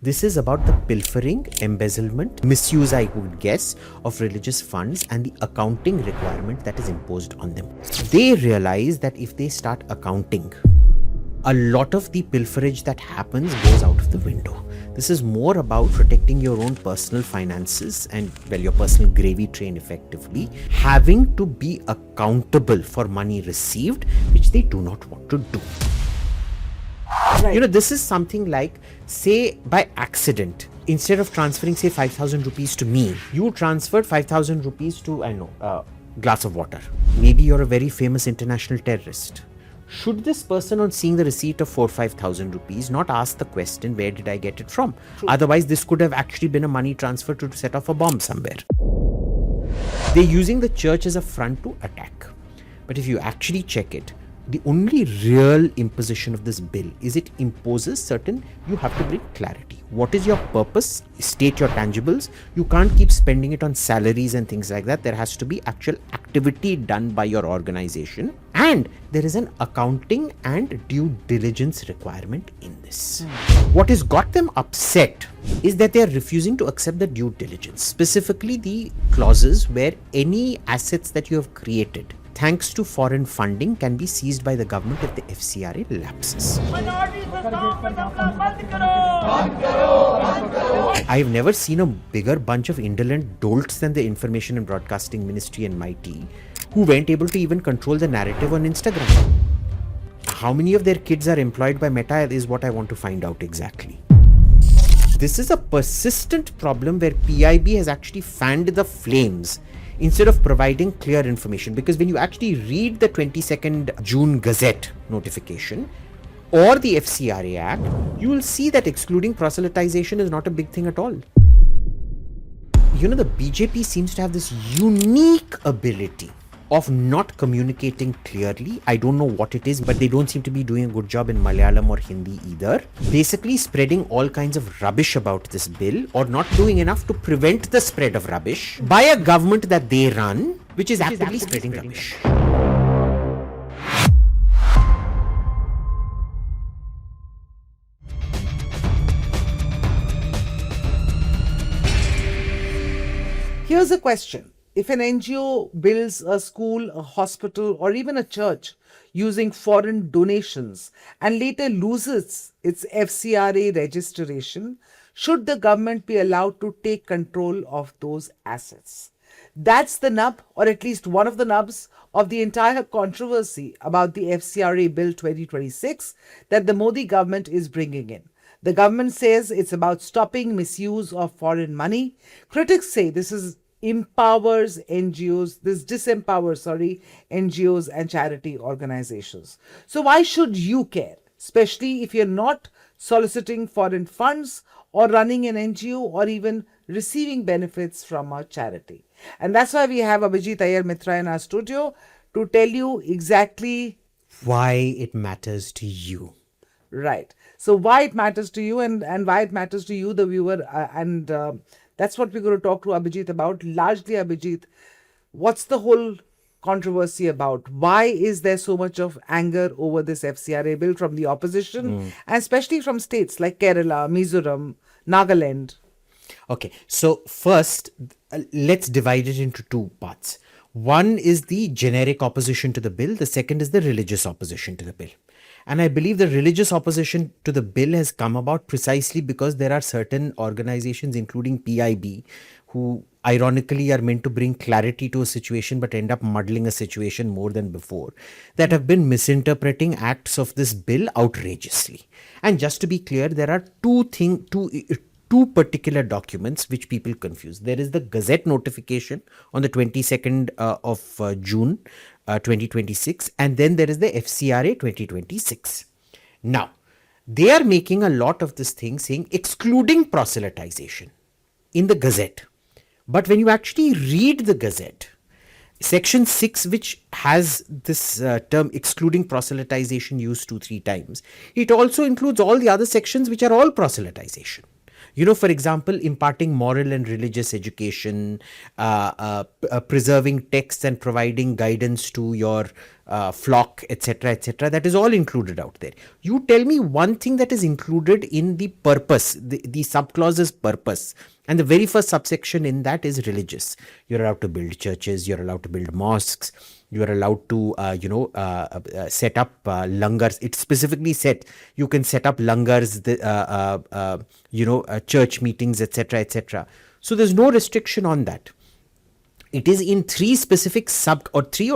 This is about the pilfering, embezzlement, misuse, I would guess, of religious funds and the accounting requirement that is imposed on them. They realize that if they start accounting, a lot of the pilferage that happens goes out of the window. This is more about protecting your own personal finances and, well, your personal gravy train effectively, having to be accountable for money received, which they do not want to do. Right. This is something like, say, by accident, instead of transferring, say, 5,000 rupees to me, you transferred 5,000 rupees to, a glass of water. Maybe you're a very famous international terrorist. Should this person, on seeing the receipt of 4,000-5,000 rupees, not ask the question, where did I get it from? True. Otherwise, this could have actually been a money transfer to set off a bomb somewhere. They're using the church as a front to attack. But if you actually check it, the only real imposition of this bill is it imposes certain, you have to bring clarity. What is your purpose? State your tangibles. You can't keep spending it on salaries and things like that. There has to be actual activity done by your organization. And there is an accounting and due diligence requirement in this. What has got them upset is that they are refusing to accept the due diligence, specifically the clauses where any assets that you have created thanks to foreign funding can be seized by the government if the FCRA lapses. I've never seen a bigger bunch of indolent dolts than the Information and Broadcasting Ministry and MIT, who weren't able to even control the narrative on Instagram. How many of their kids are employed by Meta is what I want to find out exactly. This is a persistent problem where PIB has actually fanned the flames instead of providing clear information. Because when you actually read the 22nd June Gazette notification or the FCRA Act, you will see that excluding proselytization is not a big thing at all. The BJP seems to have this unique ability of not communicating clearly. I don't know what it is, but they don't seem to be doing a good job in Malayalam or Hindi either. Basically spreading all kinds of rubbish about this bill, or not doing enough to prevent the spread of rubbish by a government that they run, which is actively spreading rubbish. Here's a question. If an NGO builds a school, a hospital, or even a church using foreign donations and later loses its FCRA registration, should the government be allowed to take control of those assets? That's the nub, or at least one of the nubs, of the entire controversy about the FCRA Bill 2026 that the Modi government is bringing in. The government says it's about stopping misuse of foreign money. Critics say this disempowers NGOs and charity organizations. So why should you care, especially if you're not soliciting foreign funds or running an NGO or even receiving benefits from a charity? And that's why we have Abhijeet Iyer-Mitra in our studio to tell you exactly why it matters to you. Right. So why it matters to you and why it matters to you, the viewer, that's what we're going to talk to Abhijeet about. Largely, Abhijeet, what's the whole controversy about? Why is there so much of anger over this FCRA bill from the opposition, and especially from states like Kerala, Mizoram, Nagaland? Okay, so first, let's divide it into two parts. One is the generic opposition to the bill. The second is the religious opposition to the bill. And I believe the religious opposition to the bill has come about precisely because there are certain organizations, including PIB, who ironically are meant to bring clarity to a situation but end up muddling a situation more than before, that have been misinterpreting acts of this bill outrageously. And just to be clear, there are two particular documents which people confuse. There is the Gazette notification on the 22nd of June 2026, and then there is the FCRA 2026. Now, they are making a lot of this thing saying excluding proselytization in the Gazette. But when you actually read the Gazette, Section 6, which has this term excluding proselytization used 2-3 times, it also includes all the other sections which are all proselytization. You know, for example, imparting moral and religious education, preserving texts and providing guidance to your flock, etc., etc. That is all included out there. You tell me one thing that is included in the purpose, the subclause's purpose. And the very first subsection in that is religious. You're allowed to build churches, you're allowed to build mosques, you are allowed to, set up langars. It specifically said you can set up langars, church meetings, etc., etc. So there's no restriction on that. It is in three or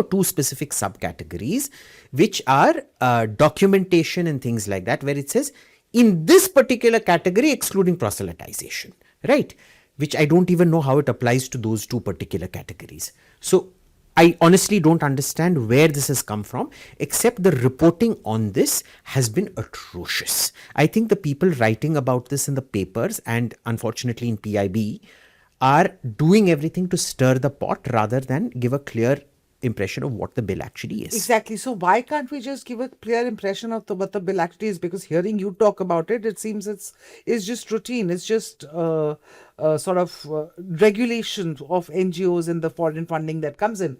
two specific subcategories, which are documentation and things like that, where it says in this particular category, excluding proselytization, right? Which I don't even know how it applies to those two particular categories. So I honestly don't understand where this has come from, except the reporting on this has been atrocious. I think the people writing about this in the papers and unfortunately in PIB are doing everything to stir the pot rather than give a clear impression of what the bill actually is. Exactly. So why can't we just give a clear impression of what the bill actually is? Because hearing you talk about it, it seems it's just routine. It's just regulation of NGOs and the foreign funding that comes in.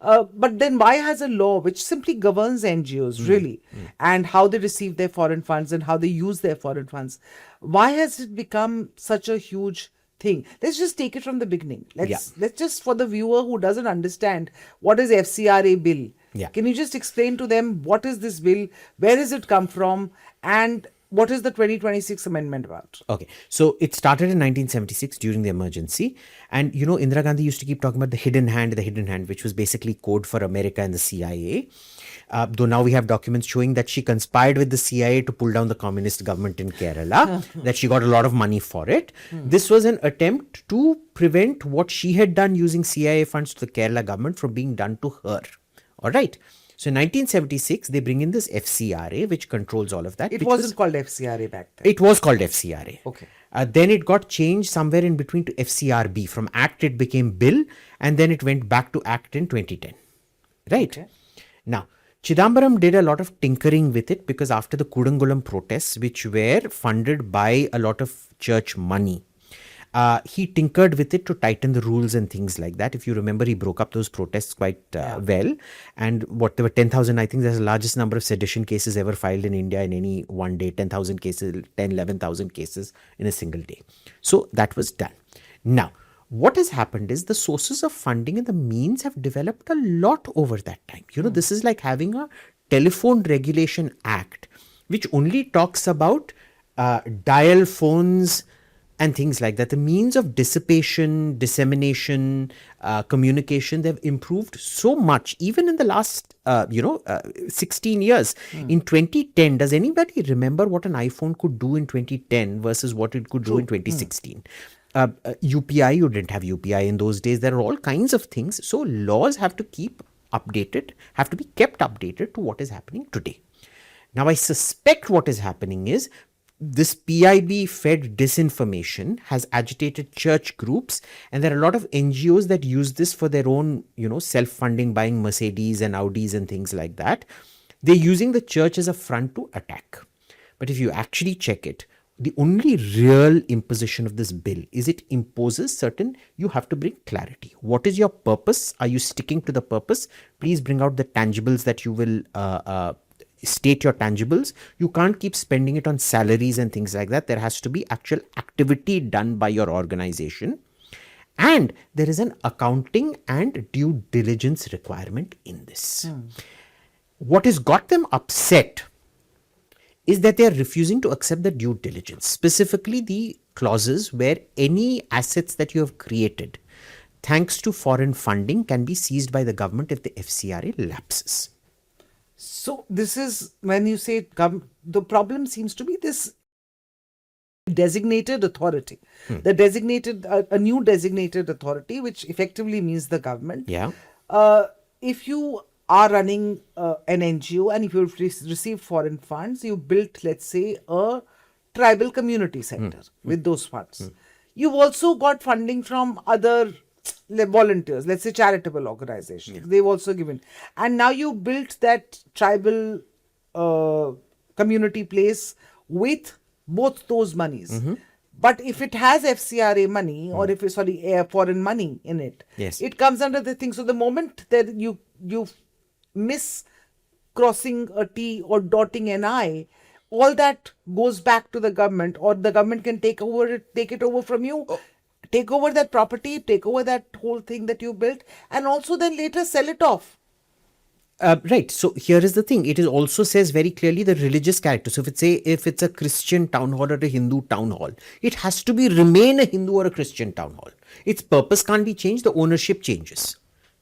But then why has a law which simply governs NGOs really and how they receive their foreign funds and how they use their foreign funds, why has it become such a huge thing? Let's just take it from the beginning. Let's just, for the viewer who doesn't understand, what is FCRA bill? Can you just explain to them what is this bill, where does it come from, and what is the 2026 amendment about? Okay, so it started in 1976 during the emergency, and you know, Indira Gandhi used to keep talking about the hidden hand, which was basically code for America and the CIA. Though now we have documents showing that she conspired with the CIA to pull down the communist government in Kerala, that she got a lot of money for it. This was an attempt to prevent what she had done using CIA funds to the Kerala government from being done to her. All right. So in 1976, they bring in this FCRA, which controls all of that. It wasn't called FCRA back then. It was called FCRA. Okay. Then it got changed somewhere in between to FCRB. From Act, it became Bill, and then it went back to Act in 2010. Right? Okay. Now, Chidambaram did a lot of tinkering with it because after the Kudangulam protests, which were funded by a lot of church money, he tinkered with it to tighten the rules and things like that. If you remember, he broke up those protests quite well. And there were 10,000, I think that's the largest number of sedition cases ever filed in India in any one day, 10,000 cases, 11,000 cases in a single day. So that was done. Now, what has happened is the sources of funding and the means have developed a lot over that time. You know, this is like having a Telephone Regulation Act, which only talks about dial phones and things like that. The means of dissipation, dissemination, communication, they've improved so much, even in the last, 16 years. In 2010, does anybody remember what an iPhone could do in 2010 versus what it could do in 2016? UPI, you didn't have UPI in those days. There are all kinds of things. So laws have to keep updated, have to be kept updated to what is happening today. Now, I suspect what is happening is this PIB-fed disinformation has agitated church groups, and there are a lot of NGOs that use this for their own, self-funding, buying Mercedes and Audis and things like that. They're using the church as a front to attack. But if you actually check it, the only real imposition of this bill is it imposes you have to bring clarity. What is your purpose? Are you sticking to the purpose? Please bring out the tangibles that you will state your tangibles. You can't keep spending it on salaries and things like that. There has to be actual activity done by your organization. And there is an accounting and due diligence requirement in this. What has got them upset is that they are refusing to accept the due diligence, specifically the clauses where any assets that you have created, thanks to foreign funding, can be seized by the government if the FCRA lapses. So this is when you say the problem seems to be this designated authority, the designated a new designated authority, which effectively means the government. Yeah. If you are running an NGO and if you've received foreign funds, you built, let's say, a tribal community center with those funds. You've also got funding from other volunteers, let's say charitable organizations. Yeah. They've also given. And now you built that tribal community place with both those monies. But if it has FCRA money or if it's foreign money in it, Yes. it comes under the thing. So the moment that you miss crossing a T or dotting an I, all that goes back to the government, or the government can take it over from you, take over that property, take over that whole thing that you built, and also then later sell it off. Right. So here is the thing. It is also says very clearly the religious character. So if it's a Christian town hall or a Hindu town hall, it has to be remain a Hindu or a Christian town hall. Its purpose can't be changed. The ownership changes.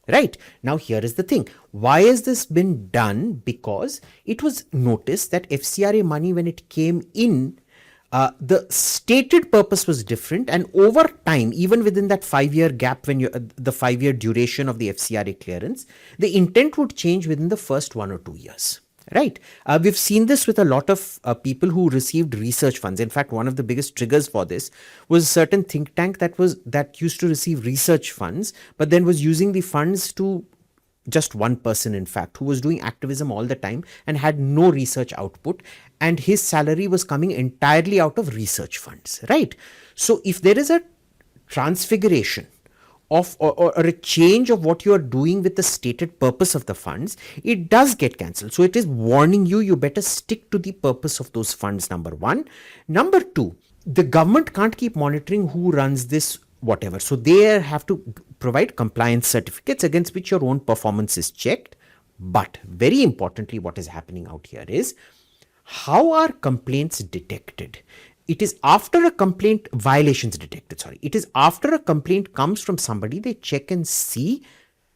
Right. Now here is the thing. Why has this been done? Because it was noticed that FCRA money, when it came in, the stated purpose was different, and over time, even within that 5-year gap, when you the 5-year duration of the FCRA clearance, the intent would change within the first 1 or 2 years. Right. We've seen this with a lot of people who received research funds. In fact, one of the biggest triggers for this was a certain think tank that used to receive research funds, but then was using the funds to just one person, in fact, who was doing activism all the time and had no research output, and his salary was coming entirely out of research funds, right? So if there is a transfiguration of or a change of what you are doing with the stated purpose of the funds, it does get cancelled. So it is warning you better stick to the purpose of those funds, number one. Number two, the government can't keep monitoring who runs this whatever. So they have to provide compliance certificates against which your own performance is checked. But very importantly, what is happening out here is, how are complaints detected? It is after a complaint, violations detected, sorry. It is after a complaint comes from somebody, they check and see,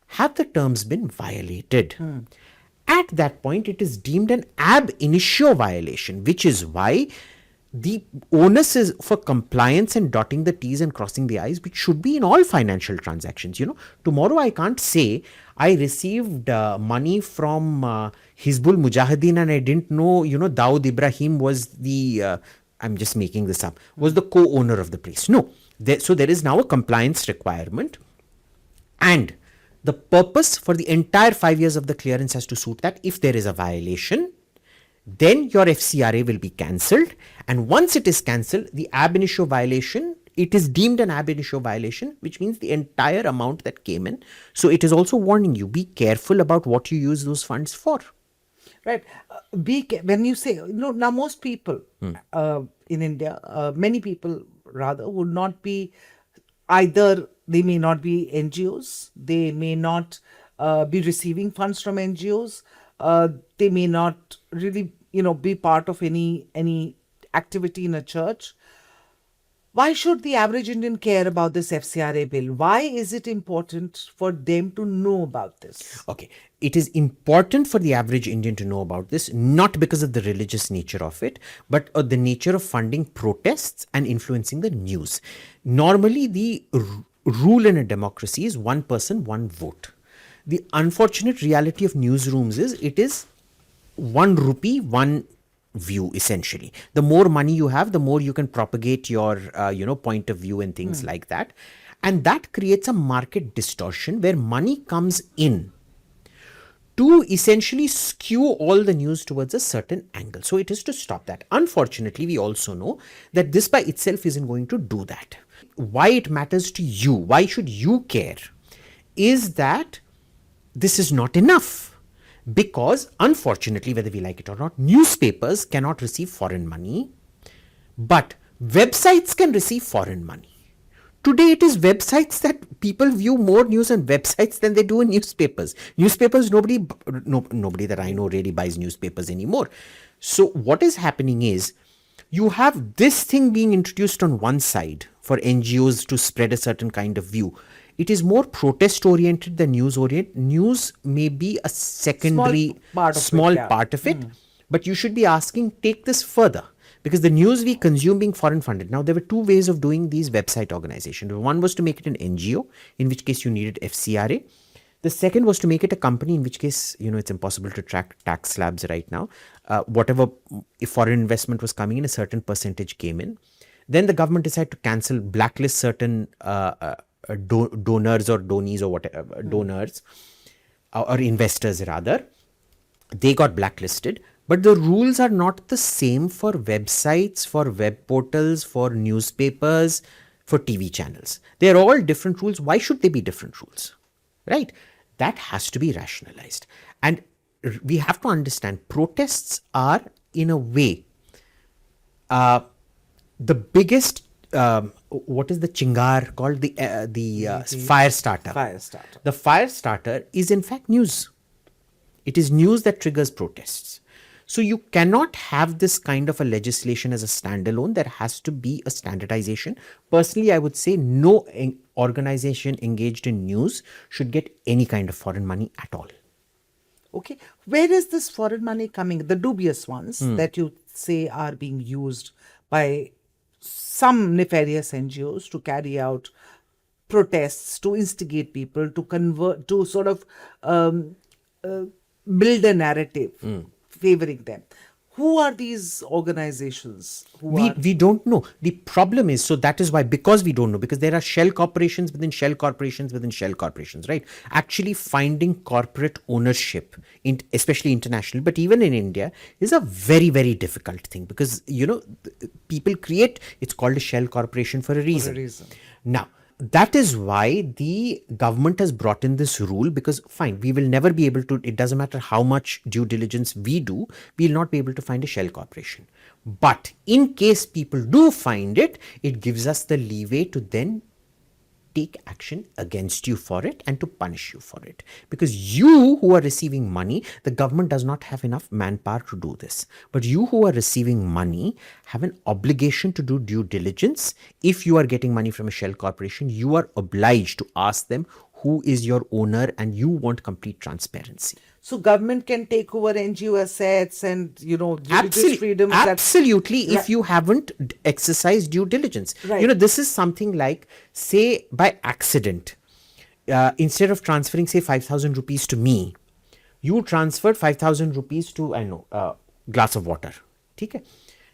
have the terms been violated? At that point, it is deemed an ab initio violation, which is why the onus is for compliance and dotting the T's and crossing the I's, which should be in all financial transactions. Tomorrow I can't say I received money from Hizbul Mujahideen and I didn't know, Dawood Ibrahim was the, I'm just making this up, was the co-owner of the place. No. So there is now a compliance requirement, and the purpose for the entire 5 years of the clearance has to suit that. If there is a violation, then your FCRA will be cancelled, and once it is cancelled, the ab initio violation, it is deemed an ab initio violation, which means the entire amount that came in. So it is also warning you, be careful about what you use those funds for. Right. When you say, now most people in India, many people rather, would not be either, they may not be NGOs, they may not be receiving funds from NGOs, they may not really, be part of any activity in a church. Why should the average Indian care about this FCRA bill? Why is it important for them to know about this? Okay, it is important for the average Indian to know about this, not because of the religious nature of it, but the nature of funding protests and influencing the news. Normally, the rule in a democracy is one person, one vote. The unfortunate reality of newsrooms is it is 1 rupee, 1 view, essentially. The more money you have, the more you can propagate your point of view and things like that, and that creates a market distortion where money comes in to essentially skew all the news towards a certain angle. So it is to stop that. Unfortunately, we also know that this by itself isn't going to do that. Why it matters to you, why should you care, is that this is not enough. Because unfortunately, whether we like it or not, newspapers cannot receive foreign money, but websites can receive foreign money. Today, it is websites that people view more news on websites than they do in newspapers. Newspapers, nobody that I know really buys newspapers anymore. So what is happening is, you have this thing being introduced on one side for NGOs to spread a certain kind of view. It is more protest oriented than news oriented. News may be a secondary small part of it, but you should be asking, take this further, because the news we consume being foreign funded. Now, there were two ways of doing these website organizations. One was to make it an NGO, in which case you needed FCRA. The second was to make it a company, in which case, it's impossible to track tax slabs right now. Whatever, if foreign investment was coming in, a certain percentage came in. Then the government decided to cancel, blacklist certain donors or donies or whatever, donors or investors rather. They got blacklisted. But But the rules are not the same for websites, for web portals, for newspapers, for TV channels. They're all different rules. Why should they be different rules? Right? That has to be rationalized. And we have to understand protests are, in a way, the biggest, what is the chingar called? The fire starter. Fire starter. The fire starter is in fact news. It is news that triggers protests. So you cannot have this kind of a legislation as a standalone. There has to be a standardization. Personally, I would say no organization engaged in news should get any kind of foreign money at all. Okay. Where is this foreign money coming? The dubious ones that you say are being used by some nefarious NGOs to carry out protests, to instigate people, to convert, to sort of build a narrative favoring them. Who are these organizations? We don't know. The problem is, so that is why, because we don't know, because there are shell corporations within shell corporations within shell corporations, right? Actually finding corporate ownership, especially international, but even in India, is a very, very difficult thing because, people create, it's called a shell corporation for a reason. Now, that is why the government has brought in this rule, because fine, we will never be able to, it doesn't matter how much due diligence we do, we will not be able to find a shell corporation. But in case people do find it, it gives us the leeway to then take action against you for it and to punish you for it. Because you who are receiving money, the government does not have enough manpower to do this. But you who are receiving money have an obligation to do due diligence. If you are getting money from a shell corporation, you are obliged to ask them who is your owner, and you want complete transparency. So government can take over NGO assets and, religious freedom. Absolutely, if you haven't exercised due diligence. Right. This is something like, say, by accident, instead of transferring, say, 5,000 rupees to me, you transferred 5,000 rupees to, glass of water. Okay?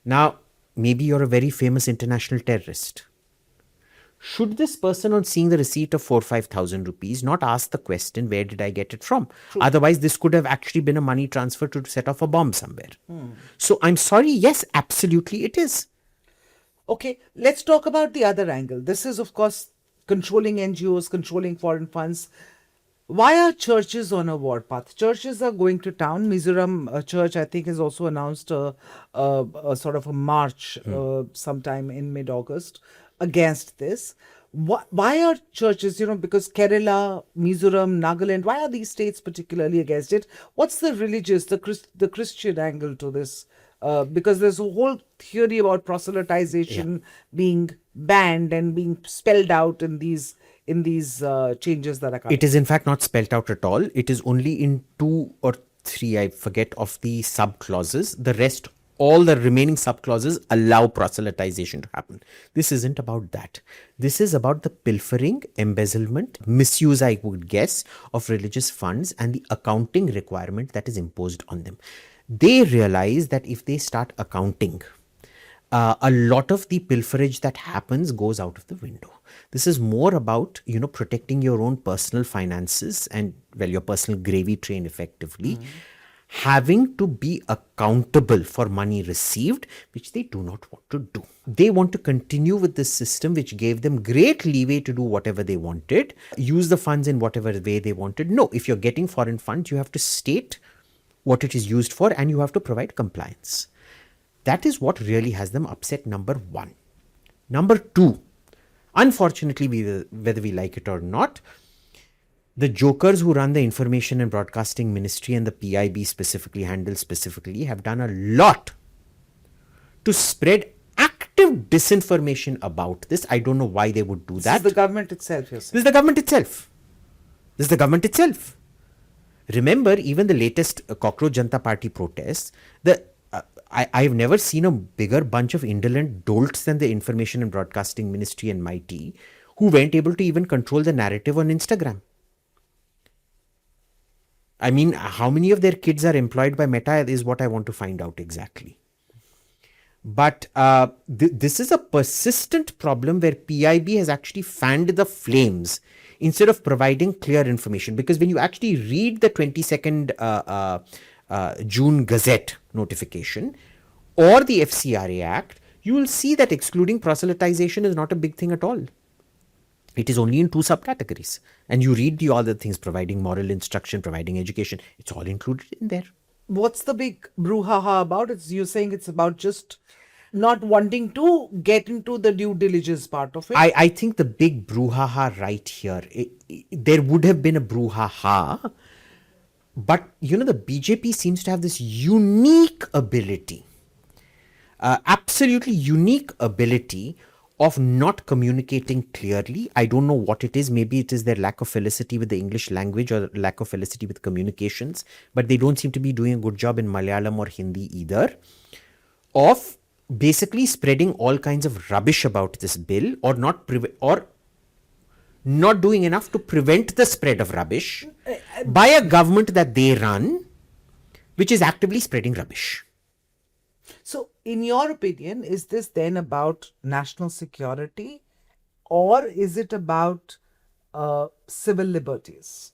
Now, maybe you're a very famous international terrorist. Should this person, on seeing the receipt of 4,000-5,000 rupees, not ask the question, where did I get it from? True. Otherwise, this could have actually been a money transfer to set off a bomb somewhere. So I'm sorry, yes, absolutely it is. Okay, let's talk about the other angle. This is, of course, controlling NGOs, controlling foreign funds. Why are churches on a warpath? Churches are going to town. Mizoram Church, I think, has also announced a sort of a march sometime in mid-August against this. Why are churches, because Kerala, Mizoram, Nagaland, why are these states particularly against it? What's the religious, the Christian angle to this? Because there's a whole theory about proselytization being banned and being spelled out in these changes that are coming. It is in fact not spelled out at all. It is only in 2 or 3, I forget, of the sub-clauses. The rest, all the remaining sub-clauses allow proselytization to happen. This isn't about that. This is about the pilfering, embezzlement, misuse, I would guess, of religious funds and the accounting requirement that is imposed on them. They realize that if they start accounting, a lot of the pilferage that happens goes out of the window. This is more about, protecting your own personal finances and, your personal gravy train effectively. Having to be accountable for money received, which they do not want to do. They want to continue with this system which gave them great leeway to do whatever they wanted, use the funds in whatever way they wanted. No, if you're getting foreign funds, you have to state what it is used for and you have to provide compliance. That is what really has them upset, number one. Number two, unfortunately, whether we like it or not, the jokers who run the Information and Broadcasting Ministry and the PIB specifically have done a lot to spread active disinformation about this. I don't know why they would do that. This is the government itself, you're saying. This is the government itself. Remember, even the latest Cockroach Janata Party protests, I've never seen a bigger bunch of indolent dolts than the Information and Broadcasting Ministry and MIT, who weren't able to even control the narrative on Instagram. I mean, how many of their kids are employed by Meta is what I want to find out exactly. But this is a persistent problem where PIB has actually fanned the flames instead of providing clear information. Because when you actually read the 20-second June Gazette notification or the FCRA Act, you will see that excluding proselytization is not a big thing at all. It is only in two subcategories. And you read the other things, providing moral instruction, providing education, it's all included in there. What's the big brouhaha about? You're saying it's about just not wanting to get into the due diligence part of it. I think the big brouhaha right here, there would have been a brouhaha, but the BJP seems to have this unique ability, absolutely unique ability of not communicating clearly. I don't know what it is. Maybe it is their lack of felicity with the English language or lack of felicity with communications, but they don't seem to be doing a good job in Malayalam or Hindi either, of basically spreading all kinds of rubbish about this bill, or not doing enough to prevent the spread of rubbish by a government that they run, which is actively spreading rubbish. So, in your opinion, is this then about national security, or is it about civil liberties?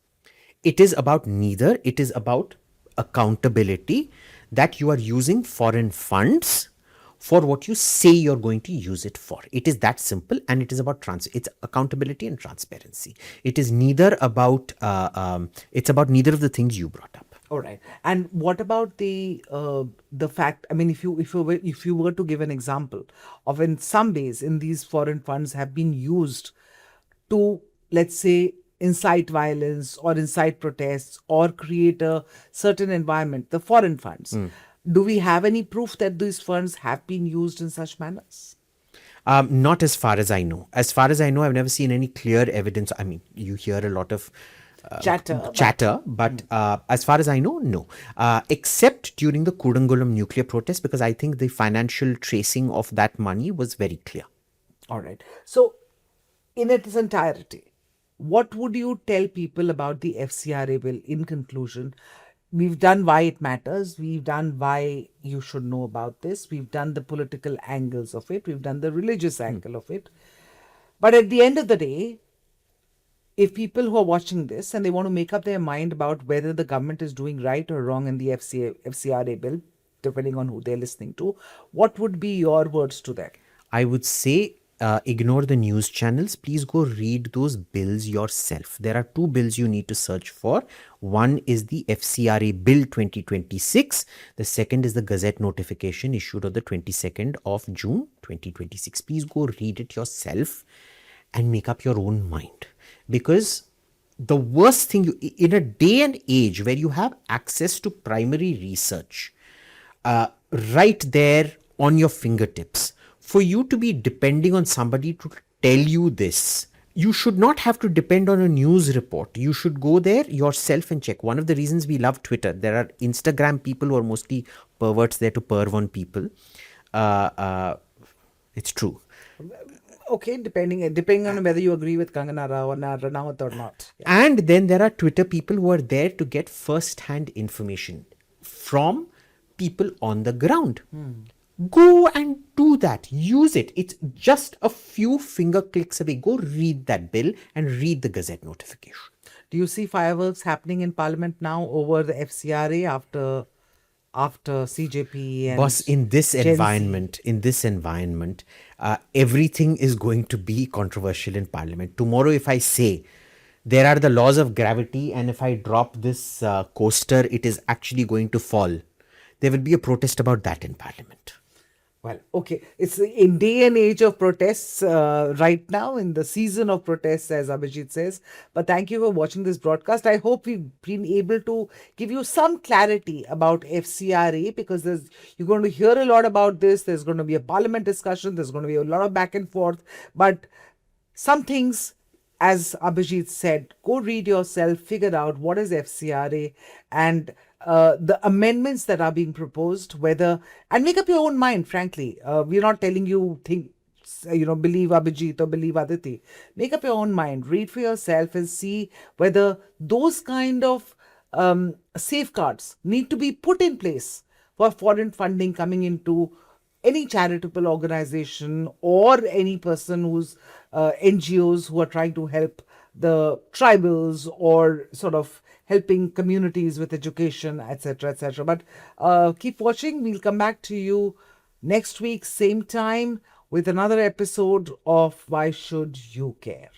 It is about neither. It is about accountability, that you are using foreign funds for what you say you're going to use it for. It is that simple, and it is about it's accountability and transparency. It is neither about it's about neither of the things you brought up. All right. And what about the fact? I mean, if you were to give an example of, in some ways, in these foreign funds have been used to, let's say, incite violence or incite protests or create a certain environment, the foreign funds. Do we have any proof that these funds have been used in such manners? Not as far as I know. As far as I know, I've never seen any clear evidence. I mean, you hear a lot of chatter, but as far as I know, no. Except during the Kudangulam nuclear protest, because I think the financial tracing of that money was very clear. All right. So, in its entirety, what would you tell people about the FCRA bill in conclusion? We've done why it matters. We've done why you should know about this. We've done the political angles of it. We've done the religious angle of it. But at the end of the day, if people who are watching this and they want to make up their mind about whether the government is doing right or wrong in the FCRA bill, depending on who they're listening to, what would be your words to that? I would say ignore the news channels. Please go read those bills yourself. There are two bills you need to search for. One is the FCRA Bill 2026. The second is the Gazette notification issued on the 22nd of June 2026. Please go read it yourself and make up your own mind. Because the worst thing, in a day and age where you have access to primary research right there on your fingertips, for you to be depending on somebody to tell you this, you should not have to depend on a news report. You should go there yourself and check. One of the reasons we love Twitter, there are Instagram people who are mostly perverts there to perv on people. It's true. Okay, depending on whether you agree with Kangana Ranaut or not. Yeah. And then there are Twitter people who are there to get first-hand information from people on the ground. Go and do that. Use it. It's just a few finger clicks away. Go read that bill and read the Gazette notification. Do you see fireworks happening in Parliament now over the FCRA after CJP and Boss, in this environment, everything is going to be controversial in Parliament. Tomorrow, if I say there are the laws of gravity and if I drop this coaster, it is actually going to fall, there will be a protest about that in Parliament. Well, okay. It's in day and age of protests right now, in the season of protests, as Abhijeet says. But thank you for watching this broadcast. I hope we've been able to give you some clarity about FCRA, because you're going to hear a lot about this. There's going to be a parliament discussion. There's going to be a lot of back and forth. But some things, as Abhijeet said, go read yourself, figure out what is FCRA and the amendments that are being proposed, and make up your own mind, frankly. We're not telling you believe Abhijeet or believe Aditi. Make up your own mind, read for yourself and see whether those kind of safeguards need to be put in place for foreign funding coming into any charitable organization or any person who's NGOs who are trying to help the tribals or sort of helping communities with education, etc., etc. But keep watching. We'll come back to you next week, same time, with another episode of Why Should You Care?